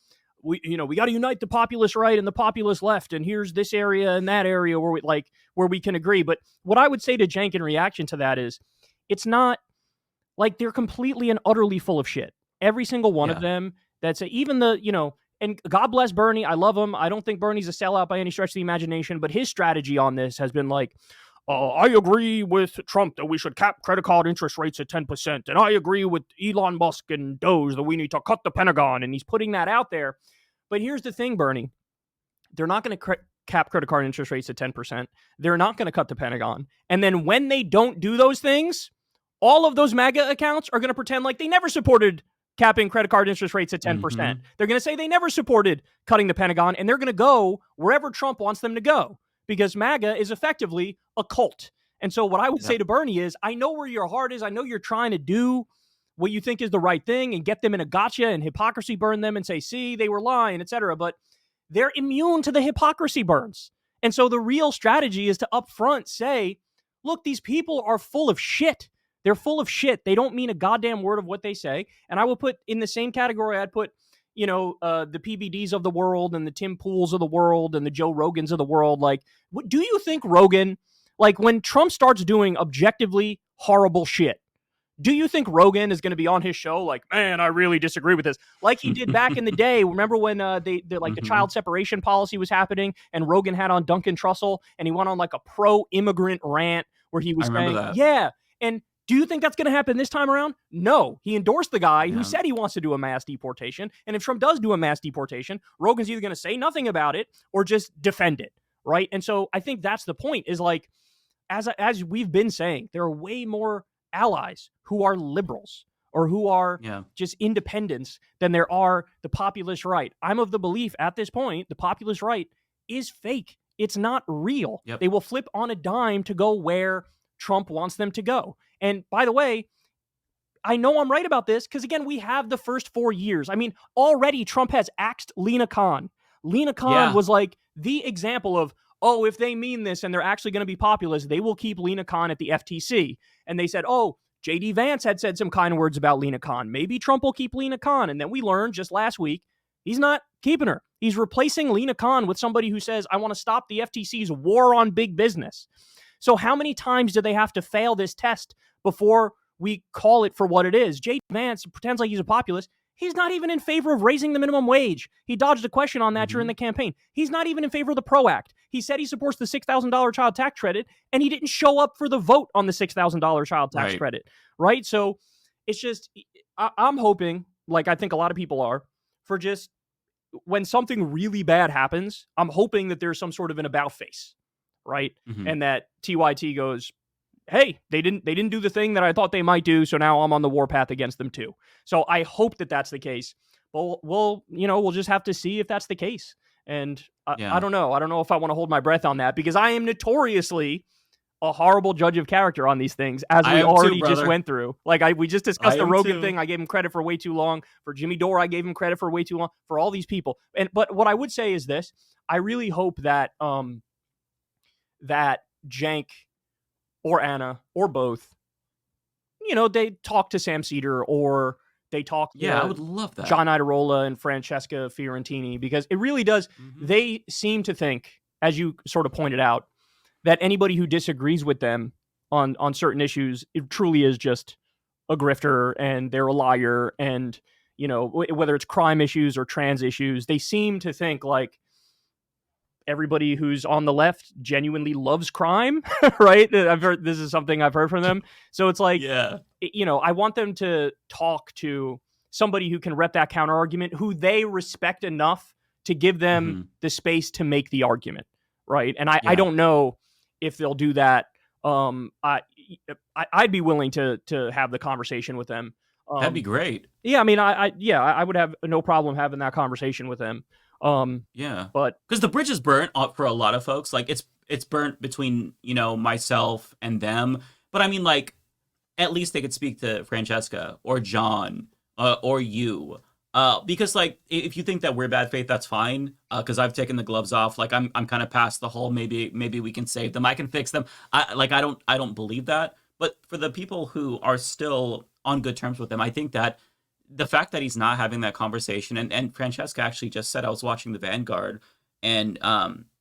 we got to unite the populist right and the populist left, and here's this area and that area where we can agree. But what I would say to Cenk in reaction to that is, it's not like they're completely and utterly full of shit. Every single one of them. That's even and God bless Bernie. I love him. I don't think Bernie's a sellout by any stretch of the imagination, but his strategy on this has been like, I agree with Trump that we should cap credit card interest rates at 10%. And I agree with Elon Musk and Doge that we need to cut the Pentagon. And he's putting that out there. But here's the thing, Bernie. They're not going to cap credit card interest rates at 10%. They're not going to cut the Pentagon. And then when they don't do those things, all of those MAGA accounts are going to pretend like they never supported capping credit card interest rates at 10%. Mm-hmm. They're going to say they never supported cutting the Pentagon, and they're going to go wherever Trump wants them to go, because MAGA is effectively a cult. And so what I would say to Bernie is, I know where your heart is. I know you're trying to do what you think is the right thing and get them in a gotcha and hypocrisy burn them and say, see, they were lying, etc. But they're immune to the hypocrisy burns. And so the real strategy is to upfront say, look, these people are full of shit. They're full of shit. They don't mean a goddamn word of what they say. And I will put in the same category, I'd put, the PBDs of the world and the Tim Pools of the world and the Joe Rogans of the world. Like, do you think Rogan, like when Trump starts doing objectively horrible shit, do you think Rogan is going to be on his show like, man, I really disagree with this? Like he did back in the day. Remember when the child separation policy was happening and Rogan had on Duncan Trussell and he went on like a pro-immigrant rant where he was saying, yeah. And do you think that's going to happen this time around? No. He endorsed the guy who said he wants to do a mass deportation. And if Trump does do a mass deportation, Rogan's either going to say nothing about it or just defend it, right? And so I think that's the point, is like, as we've been saying, there are way more allies who are liberals or who are just independents than there are the populist right. I'm of the belief at this point, the populist right is fake. It's not real. Yep. They will flip on a dime to go where Trump wants them to go. And by the way, I know I'm right about this because, again, we have the first 4 years. I mean, already Trump has axed Lena Khan. Lena Khan was like the example of, oh, if they mean this and they're actually going to be populist, they will keep Lena Khan at the FTC. And they said, oh, J.D. Vance had said some kind words about Lena Khan. Maybe Trump will keep Lena Khan. And then we learned just last week, he's not keeping her. He's replacing Lena Khan with somebody who says, I want to stop the FTC's war on big business. So how many times do they have to fail this test before we call it for what it is? J.D. Vance pretends like he's a populist. He's not even in favor of raising the minimum wage. He dodged a question on that during the campaign. He's not even in favor of the PRO Act. He said he supports the $6,000 child tax credit, and he didn't show up for the vote on the $6,000 child tax credit, right? So it's just, I'm hoping, like I think a lot of people are, for just when something really bad happens, I'm hoping that there's some sort of an about face, right? And that TYT goes, hey, they didn't do the thing that I thought they might do, so now I'm on the warpath against them too. So I hope that that's the case. But we'll just have to see if that's the case. And I don't know. I don't know if I want to hold my breath on that, because I am notoriously a horrible judge of character on these things, as we already just went through. Like we just discussed the Rogan thing. I gave him credit for way too long. For Jimmy Dore, I gave him credit for way too long. For all these people. But what I would say is this: I really hope that that Cenk or Anna or both, they talk to Sam Cedar, or they talk to I would love that. John Idarola and Francesca Fiorentini, because it really does. They seem to think, as you sort of pointed out, that anybody who disagrees with them on certain issues, it truly is just a grifter and they're a liar. And, whether it's crime issues or trans issues, they seem to think like everybody who's on the left genuinely loves crime, right? This is something I've heard from them. So it's like, I want them to talk to somebody who can rep that counter argument, who they respect enough to give them the space to make the argument, right? And I don't know if they'll do that. I'd be willing to have the conversation with them. That'd be great. Yeah, I mean, I would have no problem having that conversation with them. But because the bridge is burnt for a lot of folks, like it's burnt between myself and them. But I mean, like, at least they could speak to Francesca or John or you. Because like if you think that we're bad faith, that's fine. Because I've taken the gloves off. Like I'm kind of past the whole maybe we can save them. I can fix them. I don't believe that. But for the people who are still on good terms with them, I think that the fact that he's not having that conversation, and Francesca actually just said, I was watching the Vanguard, and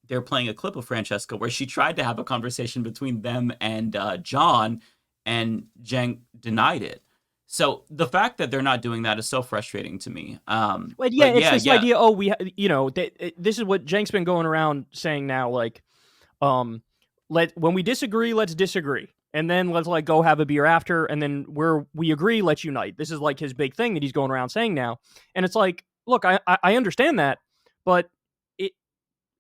they're playing a clip of Francesca where she tried to have a conversation between them and John, and Cenk denied it. So the fact that they're not doing that is so frustrating to me. But yeah, But it's yeah, this yeah, idea. This is what Cenk's been going around saying now. Like, when we disagree, let's disagree, and then let's like go have a beer after, and then where we agree, let's unite. This is like his big thing that he's going around saying now, and it's like, look, I understand that, but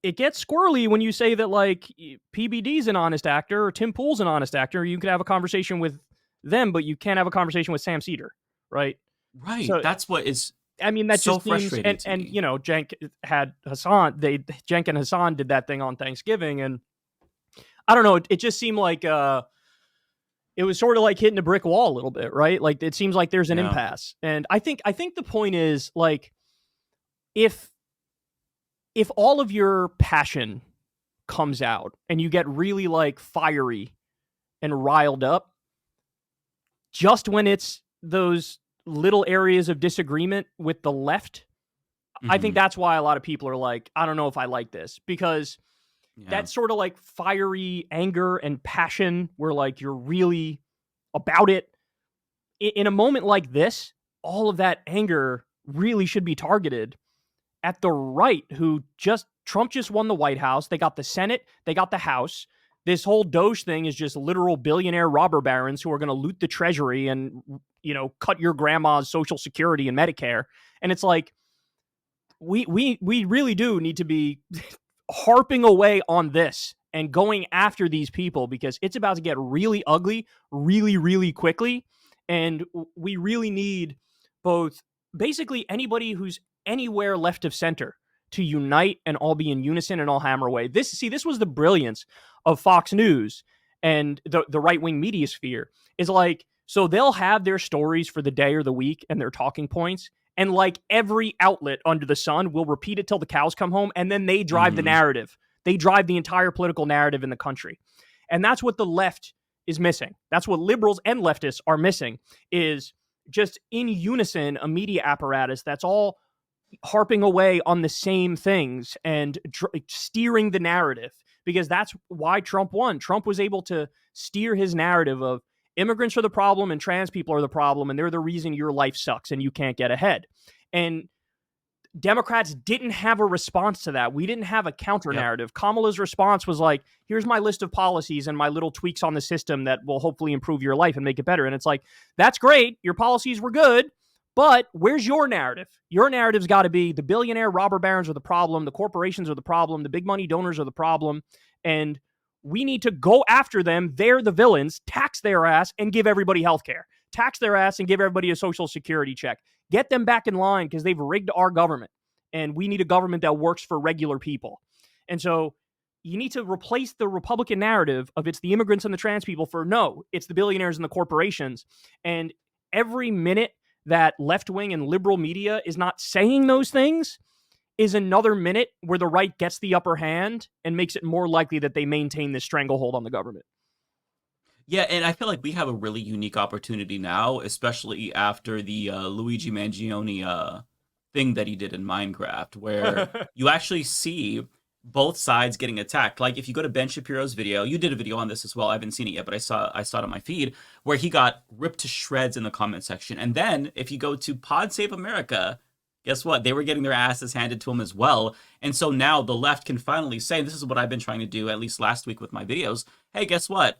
it gets squirrely when you say that like PBD's an honest actor or Tim Pool's an honest actor. You could have a conversation with them, but you can't have a conversation with Sam Cedar, right? right. So That's what is I mean, that so just seems, frustrating to me. Cenk had Hassan. Cenk and Hassan did that thing on Thanksgiving, and I don't know. It just seemed like it was sort of like hitting a brick wall a little bit, right? Like it seems like there's an Yeah. impasse, and I think the point is like if all of your passion comes out and you get really like fiery and riled up, just when it's those little areas of disagreement with the left, I think Hmm. that's why a lot of people are like, I don't know if I like this, because Yeah. that sort of like fiery anger and passion where like you're really about it. In a moment like this, all of that anger really should be targeted at the right, who just Trump just won the White House. They got the Senate, they got the House. This whole Doge thing is just literal billionaire robber barons who are going to loot the treasury and, cut your grandma's Social Security and Medicare. And it's like, we really do need to be harping away on this and going after these people, because it's about to get really ugly really, really quickly. And we really need both basically anybody who's anywhere left of center to unite and all be in unison and all hammer away. This was the brilliance of Fox News and the right-wing media sphere, is like, so they'll have their stories for the day or the week and their talking points, and like every outlet under the sun will repeat it till the cows come home, and then they drive the Hmm. narrative. They drive the entire political narrative in the country. And that's what the left is missing. That's what liberals and leftists are missing, is just in unison a media apparatus that's all harping away on the same things and steering the narrative, because that's why Trump won. Trump was able to steer his narrative of immigrants are the problem and trans people are the problem, and they're the reason your life sucks and you can't get ahead. And Democrats didn't have a response to that. We didn't have a counter Yep. narrative. Kamala's response was like, here's my list of policies and my little tweaks on the system that will hopefully improve your life and make it better. And it's like, that's great. Your policies were good, but where's your narrative? Your narrative's got to be the billionaire robber barons are the problem, the corporations are the problem, the big money donors are the problem, and we need to go after them. They're the villains, tax their ass, and give everybody health care. Tax their ass and give everybody a social security check. Get them back in line, because they've rigged our government, and we need a government that works for regular people. And so you need to replace the Republican narrative of it's the immigrants and the trans people for no, it's the billionaires and the corporations. And every minute that left-wing and liberal media is not saying those things is another minute where the right gets the upper hand and makes it more likely that they maintain this stranglehold on the government. Yeah, and I feel like we have a really unique opportunity now, especially after the Luigi Mangione thing that he did in Minecraft, where you actually see both sides getting attacked. Like if you go to Ben Shapiro's video, you did a video on this as well. I haven't seen it yet, but I saw it on my feed, where he got ripped to shreds in the comment section. And then if you go to Pod Save America, guess what? They were getting their asses handed to them as well. And so now the left can finally say, this is what I've been trying to do at least last week with my videos. Hey, guess what?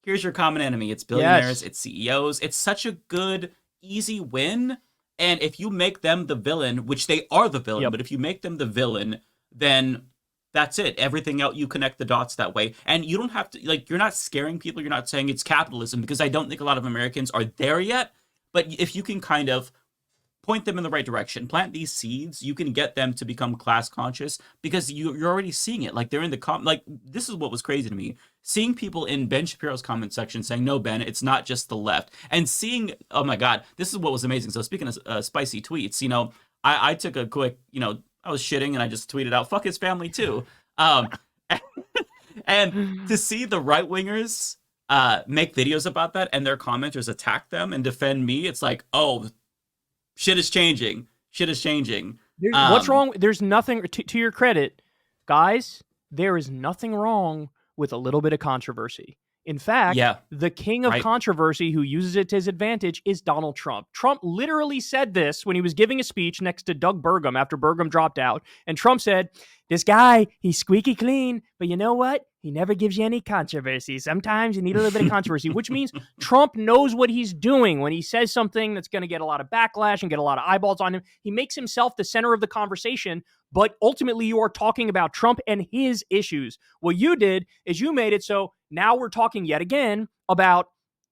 Here's your common enemy. It's billionaires, Yes. it's CEOs. It's such a good, easy win. And if you make them the villain, which they are the villain, Yep. but if you make them the villain, then that's it. Everything else, you connect the dots that way. And you don't have to, like, you're not scaring people. You're not saying it's capitalism, because I don't think a lot of Americans are there yet. But if you can kind of point them in the right direction, plant these seeds, you can get them to become class conscious, because you're already seeing it. Like they're in the like this is what was crazy to me. seeing people in Ben Shapiro's comment section saying, no, Ben, it's not just the left. And seeing, oh my God, this is what was amazing. So speaking of spicy tweets, I took a quick, I was shitting and I just tweeted out, fuck his family too. Um, and to see the right wingers make videos about that and their commenters attack them and defend me, it's like, oh, shit is changing. Shit is changing. What's wrong? There's nothing, to your credit, guys, there is nothing wrong with a little bit of controversy. In fact, the king of controversy who uses it to his advantage is Donald Trump. Trump literally said this when he was giving a speech next to Doug Burgum after Burgum dropped out. And Trump said, this guy, he's squeaky clean, but you know what? He never gives you any controversy. Sometimes you need a little bit of controversy, which means Trump knows what he's doing when he says something that's going to get a lot of backlash and get a lot of eyeballs on him. He makes himself the center of the conversation, but ultimately you are talking about Trump and his issues. What you did is you made it so now we're talking yet again about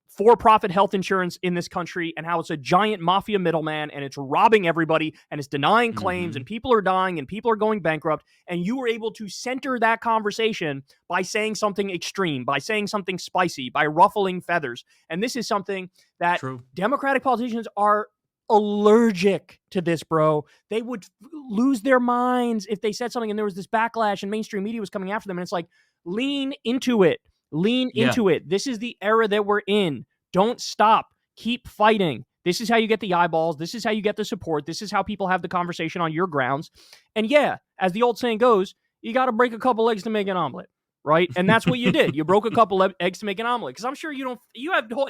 for-profit health insurance in this country and how it's a giant mafia middleman and it's robbing everybody and it's denying claims and people are dying and people are going bankrupt. And you were able to center that conversation by saying something extreme, by saying something spicy, by ruffling feathers. And this is something that Democratic politicians are allergic to this, bro. They would lose their minds if they said something and there was this backlash and mainstream media was coming after them. And it's like, lean into it. Lean into it. This is the era that we're in. Don't stop. Keep fighting. This is how you get the eyeballs. This is how you get the support. This is how people have the conversation on your grounds. And yeah, as the old saying goes, you got to break a couple eggs to make an omelet, right? And that's what you did. You broke a couple eggs to make an omelet. Because I'm sure you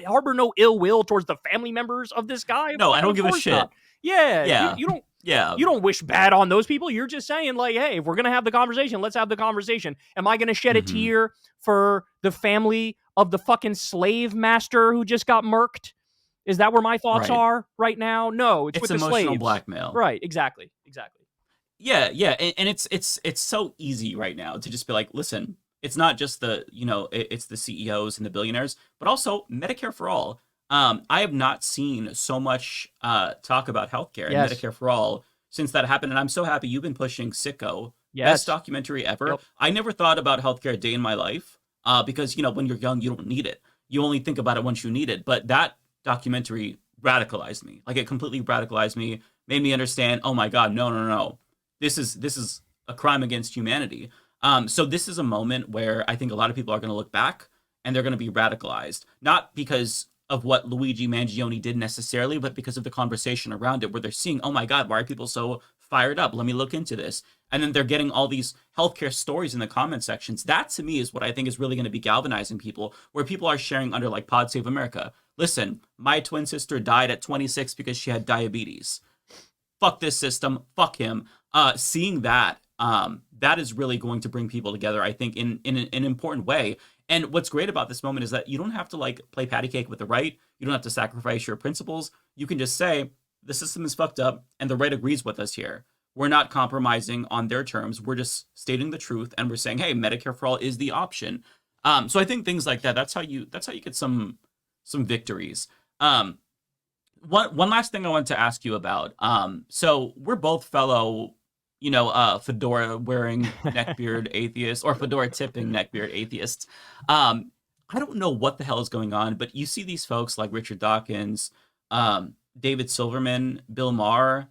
harbor no ill will towards the family members of this guy. No, I don't give a shit. Not. Yeah. You don't. Yeah. You don't wish bad on those people. You're just saying, like, hey, if we're going to have the conversation, let's have the conversation. Am I going to shed a tear for the family of the fucking slave master who just got murked? Is that where my thoughts are right now? No, it's with the slaves. It's emotional blackmail. Right, exactly. Yeah, and it's so easy right now to just be like, listen, it's not just it's the CEOs and the billionaires, but also Medicare for all. I have not seen so much talk about healthcare and Medicare for all since that happened, and I'm so happy you've been pushing Sicko. Best documentary ever. Yep. I never thought about healthcare a day in my life because when you're young, you don't need it. You only think about it once you need it. But that documentary radicalized me. Like, it completely radicalized me, made me understand, oh my God, no. This is a crime against humanity. So this is a moment where I think a lot of people are going to look back and they're going to be radicalized, not because of what Luigi Mangione did necessarily, but because of the conversation around it, where they're seeing, oh my God, why are people so fired up? Let me look into this. And then they're getting all these healthcare stories in the comment sections. That, to me, is what I think is really going to be galvanizing people, where people are sharing under like Pod Save America. Listen, my twin sister died at 26 because she had diabetes. Fuck this system. Fuck him. Seeing that, that is really going to bring people together, I think, in an important way. And what's great about this moment is that you don't have to like play patty cake with the right. You don't have to sacrifice your principles. You can just say, the system is fucked up and the right agrees with us here. We're not compromising on their terms. We're just stating the truth, and we're saying, hey, Medicare for all is the option. So I think things like that, that's how you get some victories. One last thing I wanted to ask you about. So we're both fellow, fedora wearing neckbeard atheists, or fedora tipping neckbeard atheists. I don't know what the hell is going on, but you see these folks like Richard Dawkins, David Silverman, Bill Maher.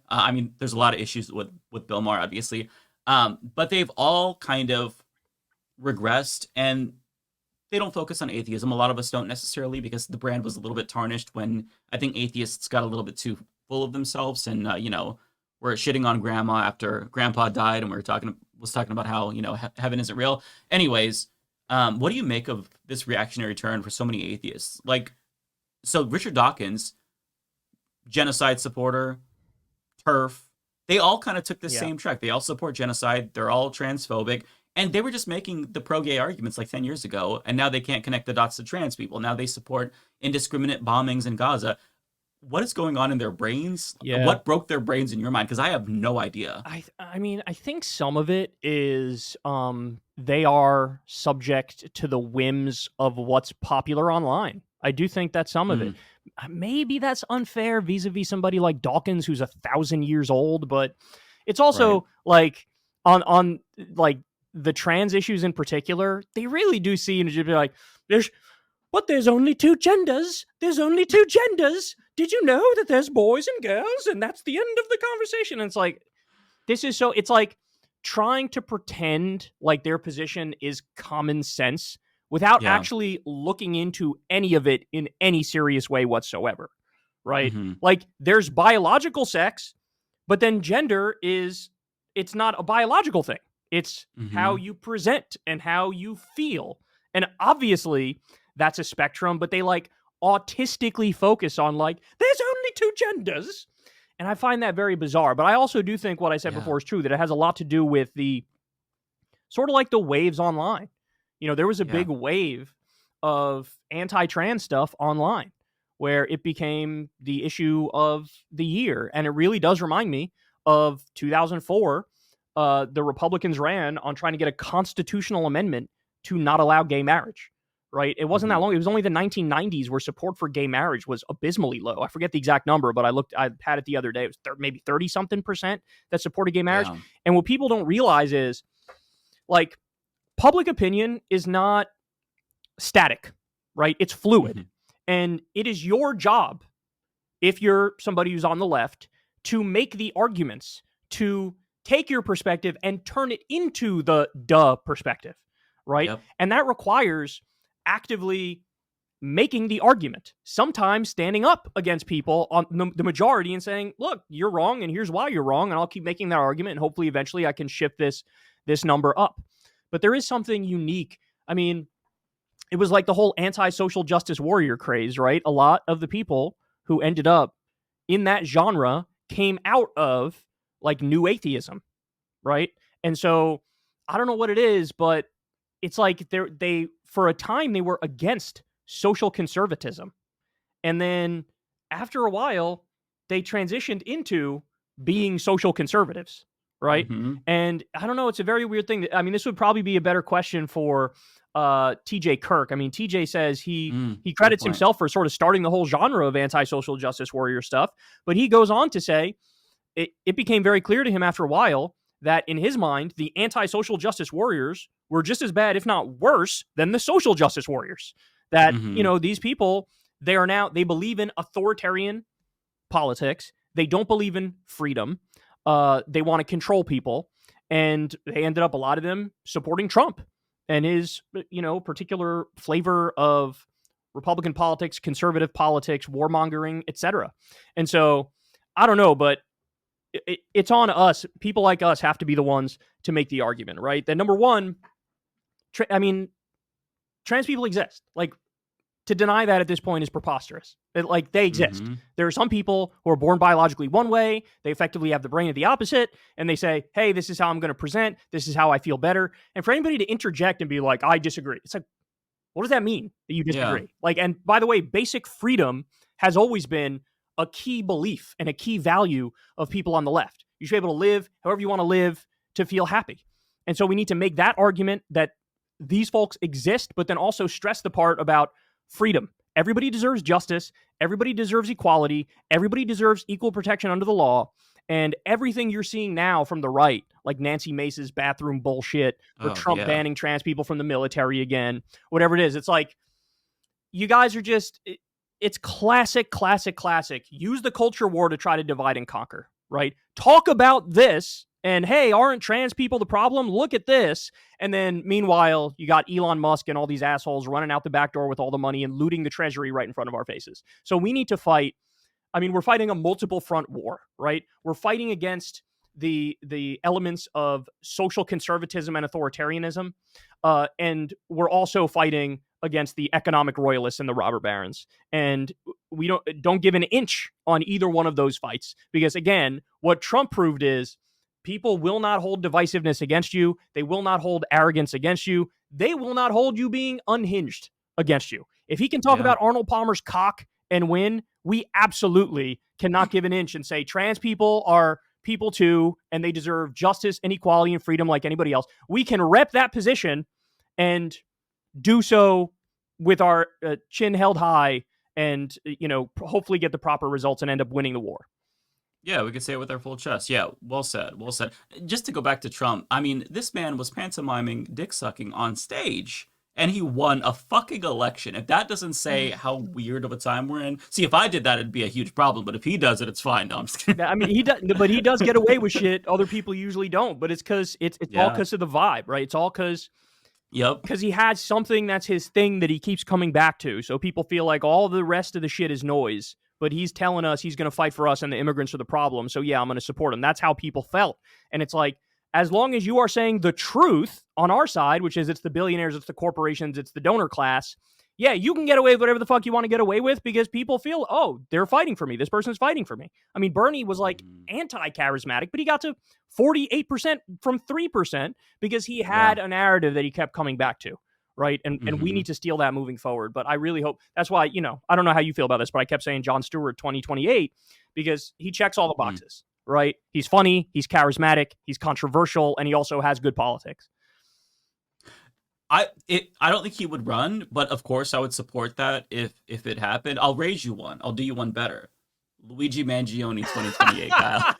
There's a lot of issues with Bill Maher, obviously. But they've all kind of regressed, and they don't focus on atheism. A lot of us don't necessarily, because the brand was a little bit tarnished when I think atheists got a little bit too full of themselves, and we're shitting on grandma after grandpa died, and was talking about how heaven isn't real. Anyways, what do you make of this reactionary turn for so many atheists? Like, so Richard Dawkins, genocide supporter, TERF, they all kind of took the same track. They all support genocide. They're all transphobic. And they were just making the pro-gay arguments like 10 years ago, and now they can't connect the dots to trans people. Now they support indiscriminate bombings in Gaza. What is going on in their brains? What broke their brains in your mind? Because I have no idea. I think some of it is they are subject to the whims of what's popular online. I do think that's some of it. Maybe that's unfair vis-a-vis somebody like Dawkins, who's 1,000 years old, but it's also like on like the trans issues in particular, they really do seem to be like, there's only two genders. There's only two genders. Did you know that there's boys and girls? And that's the end of the conversation. And it's like, it's like trying to pretend like their position is common sense without actually looking into any of it in any serious way whatsoever. Right? Mm-hmm. Like, there's biological sex, but then gender it's not a biological thing. It's how you present and how you feel. And obviously that's a spectrum, but they like autistically focus on like, there's only two genders. And I find that very bizarre. But I also do think what I said before is true, that it has a lot to do with the sort of like the waves online. You know, there was a big wave of anti-trans stuff online where it became the issue of the year. And it really does remind me of 2004. The Republicans ran on trying to get a constitutional amendment to not allow gay marriage, right? It wasn't that long. It was only the 1990s where support for gay marriage was abysmally low. I forget the exact number, but I had it the other day. It was maybe 30-something% that supported gay marriage. Yeah. And what people don't realize is, like, public opinion is not static, right? It's fluid. And it is your job, if you're somebody who's on the left, to make the arguments, to take your perspective and turn it into the perspective, right? Yep. And that requires actively making the argument, sometimes standing up against people on the majority and saying, look, you're wrong and here's why you're wrong, and I'll keep making that argument, and hopefully eventually I can shift this number up. But there is something unique. I mean, it was like the whole anti-social justice warrior craze, right? A lot of the people who ended up in that genre came out of like new atheism, right? And so I don't know what it is, but it's like they for a time they were against social conservatism. And then after a while, they transitioned into being social conservatives, right? And I don't know, it's a very weird thing. I mean, this would probably be a better question for TJ Kirk. I mean, TJ says he credits himself for sort of starting the whole genre of anti-social justice warrior stuff, but he goes on to say it became very clear to him after a while that in his mind, the anti-social justice warriors were just as bad, if not worse, than the social justice warriors. That, you know, these people, they believe in authoritarian politics. They don't believe in freedom. They want to control people. And they ended up, a lot of them, supporting Trump and his, you know, particular flavor of Republican politics, conservative politics, warmongering, etc. And so, I don't know, but it's on us. People like us have to be the ones to make the argument, right? That number one, trans people exist. Like, to deny that at this point is preposterous. Like, they exist. There are some people who are born biologically one way. They effectively have the brain of the opposite. And they say, hey, this is how I'm going to present. This is how I feel better. And for anybody to interject and be like, I disagree. It's like, what does that mean that you disagree? Yeah. Like, and by the way, basic freedom has always been a key belief and a key value of people on the left. You should be able to live however you want to live to feel happy. And so we need to make that argument that these folks exist, but then also stress the part about freedom. Everybody deserves justice. Everybody deserves equality. Everybody deserves equal protection under the law. And everything you're seeing now from the right, like Nancy Mace's bathroom bullshit, or Trump banning trans people from the military again, whatever it is, it's like, you guys are just, it's classic. Use the culture war to try to divide and conquer, right? Talk about this, and hey, aren't trans people the problem? Look at this. And then meanwhile, you got Elon Musk and all these assholes running out the back door with all the money and looting the treasury right in front of our faces. So we need to fight. I mean, we're fighting a multiple front war, right? We're fighting against the elements of social conservatism and authoritarianism. And we're also fighting against the economic royalists and the robber barons. And we don't give an inch on either one of those fights. Because again, what Trump proved is people will not hold divisiveness against you. They will not hold arrogance against you. They will not hold you being unhinged against you. If he can talk about Arnold Palmer's cock and win, we absolutely cannot give an inch and say trans people are people too, and they deserve justice and equality and freedom like anybody else. We can rep that position and do so with our chin held high and, you know, hopefully get the proper results and end up winning the war. Yeah, we could say it with our full chest. Yeah, well said. Well said. Just to go back to Trump, I mean, this man was pantomiming dick sucking on stage, and he won a fucking election. If that doesn't say how weird of a time we're in, see, if I did that, it'd be a huge problem. But if he does it, it's fine. No, I'm just kidding. I mean, he does get away with shit other people usually don't. But it's because it's all because of the vibe, right? It's all because he has something that's his thing that he keeps coming back to. So people feel like all the rest of the shit is noise. But he's telling us he's going to fight for us and the immigrants are the problem. So yeah, I'm going to support him. That's how people felt. And it's like, as long as you are saying the truth on our side, which is it's the billionaires, it's the corporations, it's the donor class, yeah, you can get away with whatever the fuck you want to get away with because people feel, oh, they're fighting for me. This person's fighting for me. I mean, Bernie was like anti-charismatic, but he got to 48% from 3% because he had a narrative that he kept coming back to. Right. And we need to steal that moving forward. But I really hope that's why, I don't know how you feel about this, but I kept saying Jon Stewart 2028 because he checks all the boxes. Right. He's funny. He's charismatic. He's controversial. And he also has good politics. I don't think he would run, but of course I would support that if it happened. I'll raise you one. I'll do you one better. Luigi Mangione 2028, Kyle.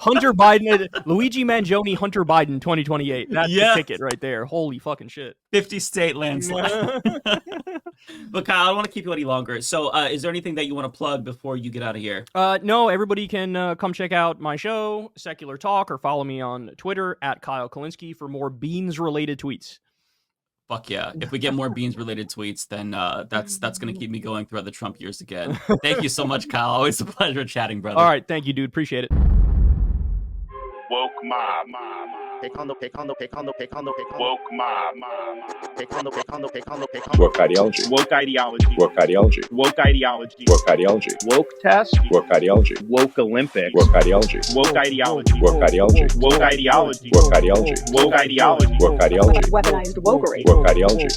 Hunter Biden, Luigi Mangione, Hunter Biden 2028. That's the ticket right there. Holy fucking shit. 50 state landslide. But Kyle, I don't want to keep you any longer. So is there anything that you want to plug before you get out of here? No, everybody can come check out my show, Secular Talk, or follow me on Twitter at Kyle Kulinski for more beans-related tweets. Fuck yeah. If we get more beans-related tweets, then that's going to keep me going throughout the Trump years again. Thank you so much, Kyle. Always a pleasure chatting, brother. All right. Thank you, dude. Appreciate it. Woke mob. Woke mob. Woke ideology. Woke ideology. Woke ideology. Woke ideology. Woke ideology. Woke test. Woke ideology. Woke Olympics. Woke ideology. Woke ideology. Woke ideology. Woke ideology. Woke ideology. Woke ideology. Woke ideology. Weaponized wokery. Woke ideology.